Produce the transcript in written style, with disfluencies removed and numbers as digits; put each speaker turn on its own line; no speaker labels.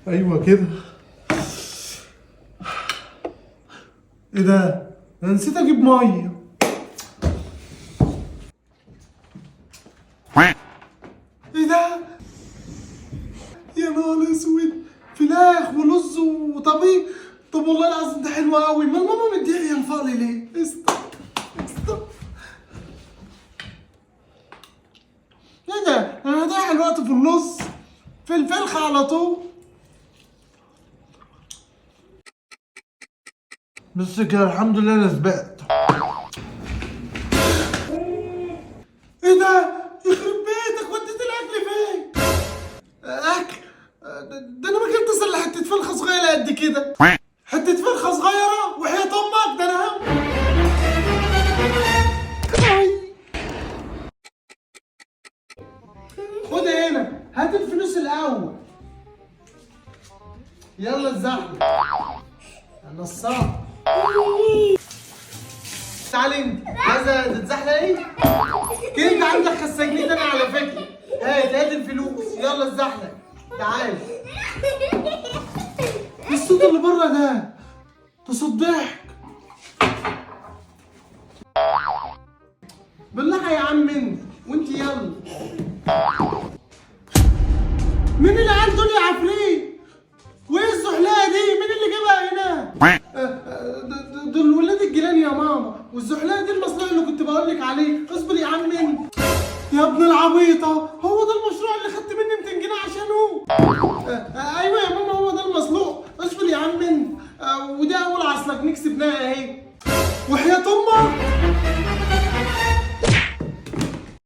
ايوه كده. ايه ده؟ انا نسيت اجيب ميه. ايه ده؟ يا نهار اسود، فراخ ورز وطبيخ. طب والله العظيم ده حلو قوي. ما الماما مديها ينفع لي ليه؟ استنى. ايه ده؟ انا هضيع الوقت في النص في الفلخة على طول. بس كده الحمد لله انا سبقت. ايه ده؟ يخرب بيتك، وديت الاكل فين؟ اكل؟ ده انا ما كنت الا حته فرخه صغيره قد كده. حته فرخه صغيره وحياة امك ده انا هم. خد هنا، هات الفلوس الاول. يلا الزحمه انا الصعب. تعالي انت عايزه تتزحلقي؟ كده عندك 5 جنيه تاني على فكره. هات الفلوس، يلا الزحلق. تعالي. الصوت اللي بره ده صوت ضحك. بالله يا عم انت وانت يلا. مين اللي قال دول يا عفريت؟ وايه الزحلقه دي؟ مين اللي جابها هنا؟ دول ولاد الجيران يا ماما، والزحلقه دي المصنوع اللي كنت بقول لك عليه. اصبر يا عم انت. يا ابن العبيطه، هو ده المشروع اللي خدت مني 200 جنيه عشانه؟ ايوه يا ماما هو ده المصنوع. اصبر يا عم انت. ودي اول عصلك نكسبناها اهي. وحياة امك